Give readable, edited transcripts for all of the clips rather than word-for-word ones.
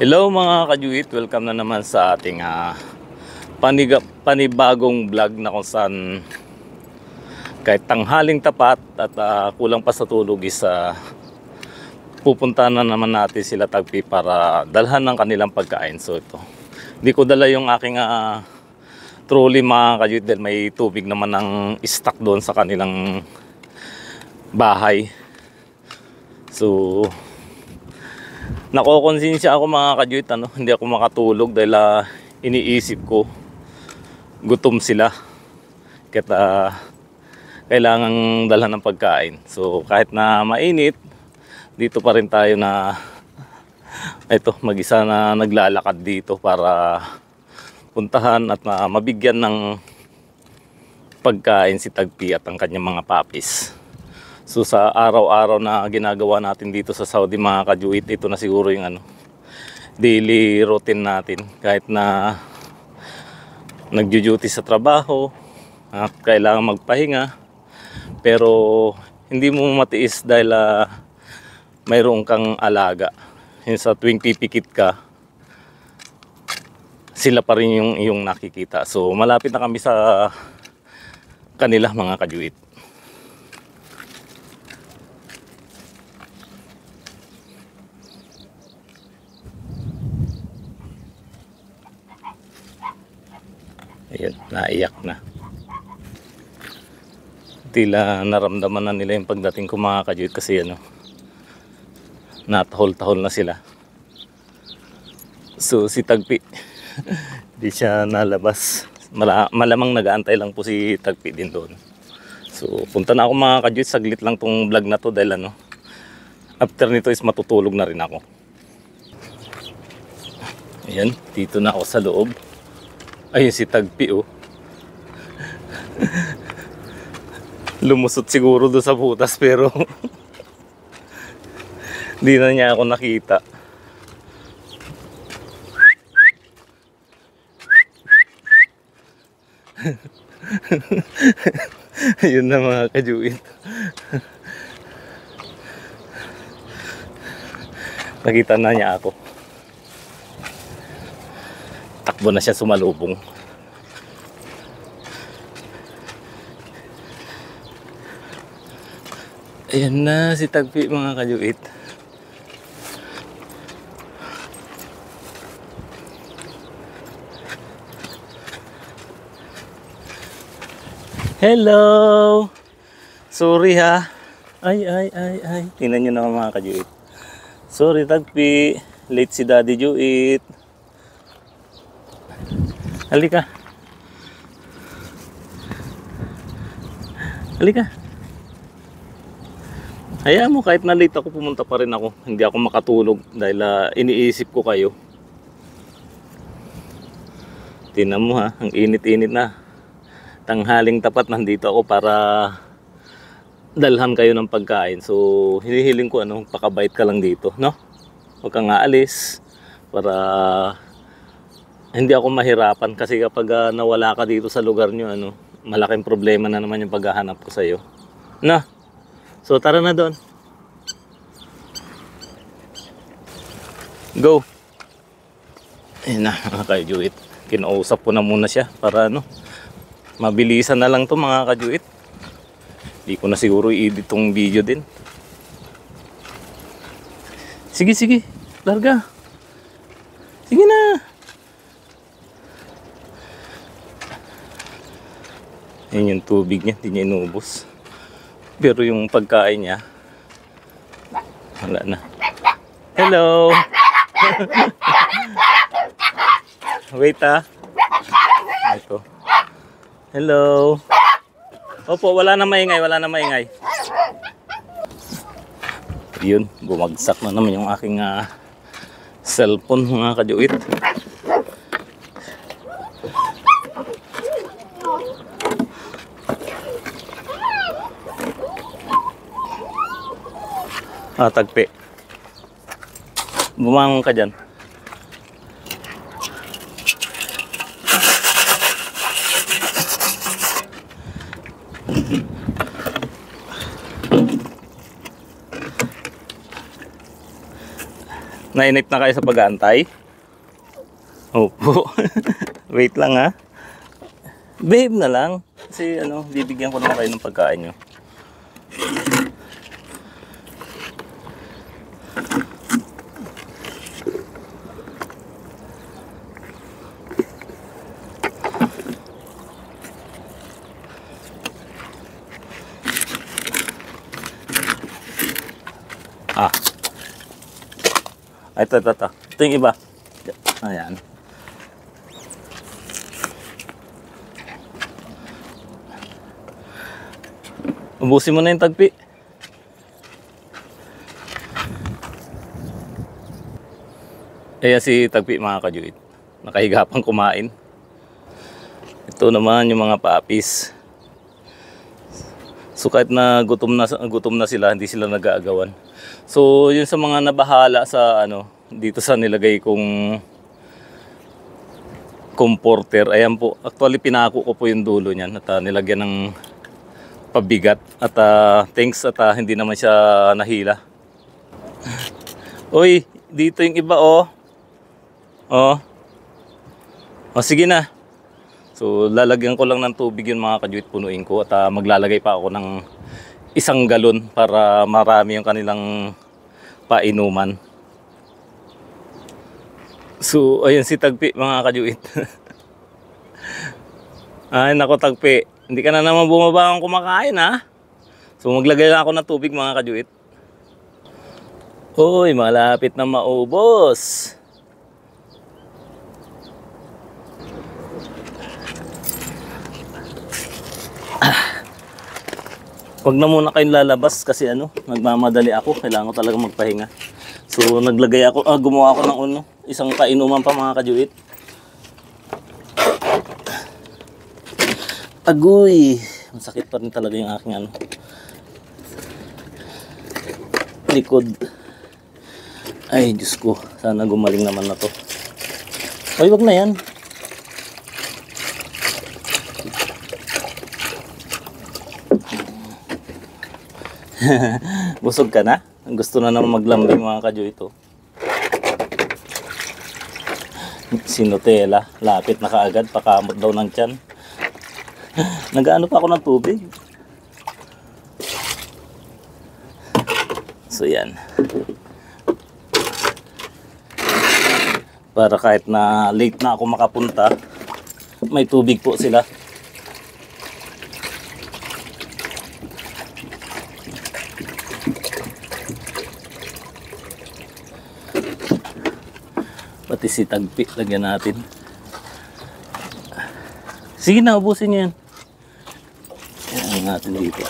Hello mga kajuit, welcome na naman sa ating panibagong vlog na kung saan kahit tanghaling tapat at kulang pa sa tulog is pupunta na naman natin sila Tagpi para dalhan ng kanilang pagkain. So ito, hindi ko dala yung aking trolley mga kajuit dahil may tubig naman ng stock doon sa kanilang bahay. So nakokonsensya ako mga kajuit, hindi ako makatulog dahil iniisip ko gutom sila kaya kailangan dalhan ng pagkain. So kahit na mainit, dito pa rin tayo na ito mag-isa na naglalakad dito para puntahan at mabigyan ng pagkain si Tagpi at ang kanyang mga papis. So sa araw-araw na ginagawa natin dito sa Saudi mga kajuit, ito na siguro yung daily routine natin. Kahit na nagjo-duty sa trabaho at kailangan magpahinga, pero hindi mo matiis dahil mayroon kang alaga. Yung sa tuwing pipikit ka, sila pa rin yung iyong nakikita. So malapit na kami sa kanila mga kajuit. Ayun, naiyak na. Tila naramdaman na nila yung pagdating ko mga kajuit kasi natahol-tahol na sila. So si Tagpi di siya nalabas. Malamang nag-aantay lang po si Tagpi din doon. So punta na ako mga kajuit, saglit lang tong vlog na to dahil after nito is matutulog na rin ako. Ayan, dito na ako sa loob. Ayun si Tagpi lumusot siguro doon sa butas pero hindi na niya ako nakita. Ayun na mga kajuit. Nakita na niya ako. Takbo na siya sumalubong. Ayan na si Tagpi mga kajuit. Hello! Sorry ha. Ay. Tingnan nyo naman mga kajuit. Sorry Tagpi. Late si Daddy Juit. Halika. Halika. Hayaan mo, kahit na late ako, pumunta pa rin ako. Hindi ako makatulog dahil iniisip ko kayo. Tingnan mo ha, ang init-init na. Tanghaling tapat, nandito ako para dalhan kayo ng pagkain. So hinihiling ko pakabait ka lang dito, no? Huwag kang aalis para hindi ako mahirapan kasi kapag nawala ka dito sa lugar nyo, malaking problema na naman yung paghahanap ko sa iyo. Na. So tara na doon. Go. Ayun na mga kajuit. Kinausap ko na muna siya para mabilisan na lang to mga kajuit. Hindi ko na siguro i-edit tong video din. Sige. Larga. Sige na. Yan yung tubig niya, hindi niya inubos. Pero yung pagkain niya, wala na. Hello! Wait Ito. Hello! Opo, wala na maingay. Yun, bumagsak na naman yung aking cellphone mga kajuit. Tagpi. Bumangon ka dyan. Nainip na kayo sa pag-aantay? Opo. Wait lang ha. Behave na lang. Kasi ano, bibigyan ko naman kayo ng pagkain nyo. Ah. Ito. Ito yung iba. Ayan. Ubusin mo na yung tagpi. Ayan si tagpi mga kajuit. Nakahiga pang kumain. Ito naman yung mga papis. So kahit na gutom na sila, hindi sila nag-aagawan. So yun sa mga nabahala sa ano, dito sa nilagay kong comforter. Ayan po, actually pinako ko po yung dulo niyan at nilagyan ng pabigat at thanks at hindi naman siya nahila. Uy, dito yung iba oh. Oh. Oh, sige na. So lalagyan ko lang ng tubig yung mga kajuit, punuin ko at maglalagay pa ako ng 1 galon para marami yung kanilang painuman. So ayun si tagpi mga kajuit. Ay nako tagpi, hindi ka na naman bumaba kung kumakain ha. So maglagay na ako ng tubig mga kajuit. Uy, malapit na maubos. Huwag na muna kayong lalabas kasi ano, nagmamadali ako, kailangan ko talaga magpahinga. So naglagay ako, gumawa ako ng isang kainuman pa mga kajuit. Agoy, masakit pa rin talaga yung aking likod. Ay Diyos ko, sana gumaling naman na to. Ay wag na yan. Busog ka na? Gusto na naman maglambing mga kajuit ito. Si Nutella, lapit na kaagad, pakamot daw ng tiyan. Nagaano pa ako ng tubig. So yan. Para kahit na late na ako makapunta, may tubig po sila. Pati si tagpi, lagyan natin. Sige na, ubusin nyo yan. Yan natin dito.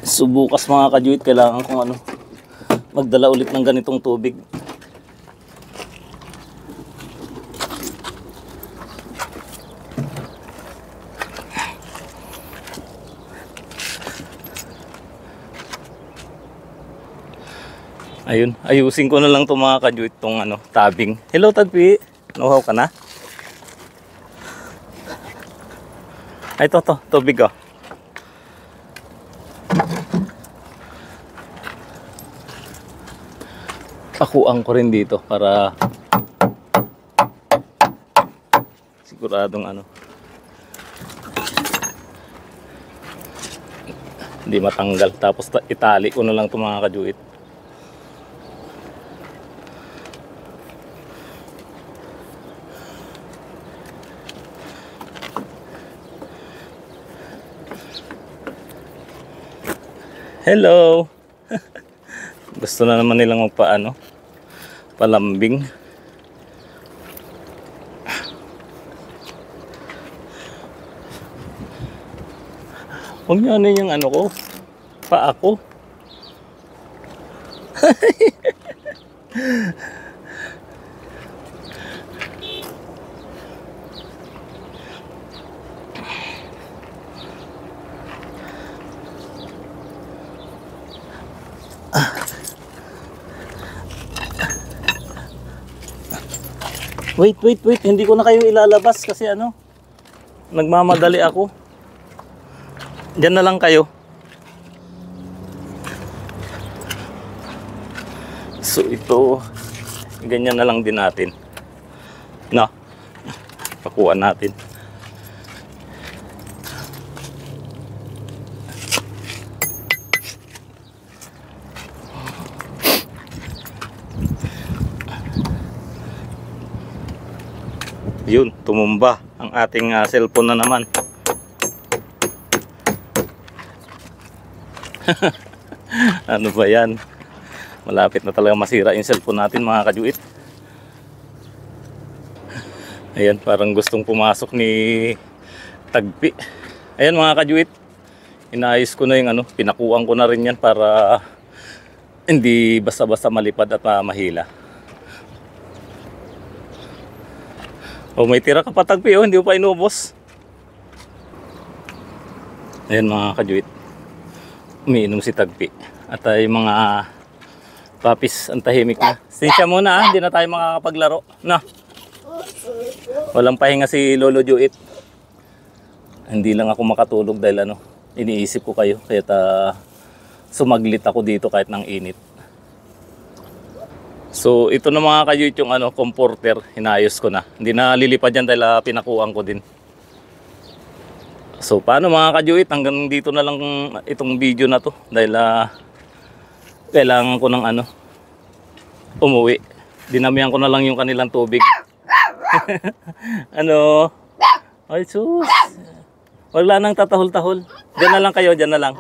So bukas mga kajuit, kailangan kong magdala ulit ng ganitong tubig. Ayun, ayusin ko na lang itong mga kajuit, itong tabing. Hello tagpi, nauhaw ka na? Ay to, tubig oh. Pakuan ko rin dito para siguradong hindi matanggal. Tapos itali ko na lang itong mga kajuit. Hello. Gusto na naman nilang palambing. Huwag niyo yung ko, paa ko. Wait, hindi ko na kayo ilalabas kasi Nagmamadali ako. Diyan na lang kayo. So ito, ganyan na lang din natin. Na, pakuha natin. Yun, tumumba ang ating cellphone na naman. Ano ba yan? Malapit na talaga masira yung cellphone natin mga kajuit. Ayan, parang gustong pumasok ni Tagpi. Ayan mga kajuit, inayos ko na yung pinakuan ko na rin yan para hindi basta-basta malipad at mahila. Oh, may tira ka pa Tagpi, oh, hindi mo pa inubos. Ayan mga kajuit, umiinom si Tagpi. At yung mga papis ang tahimik na. Sinsya muna, hindi na tayo makakapaglaro. Na. Walang pahinga si Lolo Juit. Hindi lang ako makatulog dahil iniisip ko kayo. Kaya sumaglit ako dito kahit nang init. So ito na mga kajuit yung comforter, hinayos ko na. Hindi na lilipad yan dahil pinakuhaan ko din. So paano mga kajuit, hanggang dito na lang itong video na to dahil kailangan ko ng umuwi. Dinamihan ko na lang yung kanilang tubig. Ay sus. Wala nang tatahol-tahol. Diyan na lang kayo, diyan na lang.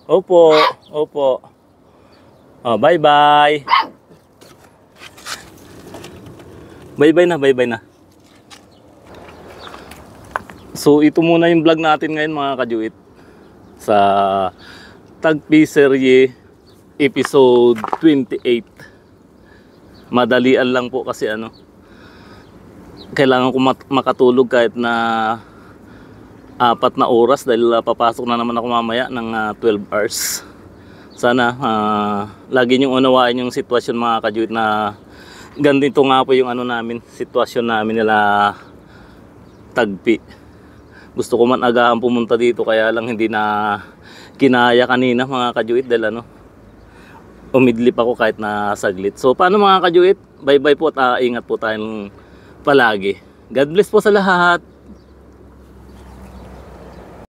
Opo, opo. Oh, bye-bye. Bye-bye na, bye-bye na. So ito muna yung vlog natin ngayon mga kajuit. Sa Tagpi Serye episode 28. Madalian lang po kasi kailangan ko makatulog kahit na 4 na oras dahil papasok na naman ako mamaya ng 12 hours. Sana lagi niyong unawain yung sitwasyon mga kajuit na ganito nga po yung namin, sitwasyon namin nila Tagpi. Gusto ko man agahan pumunta dito kaya lang hindi na kinaya kanina mga kajuit dahil umidlip ako kahit na saglit. So paano mga kajuit? Bye bye po at ingat po tayong palagi. God bless po sa lahat.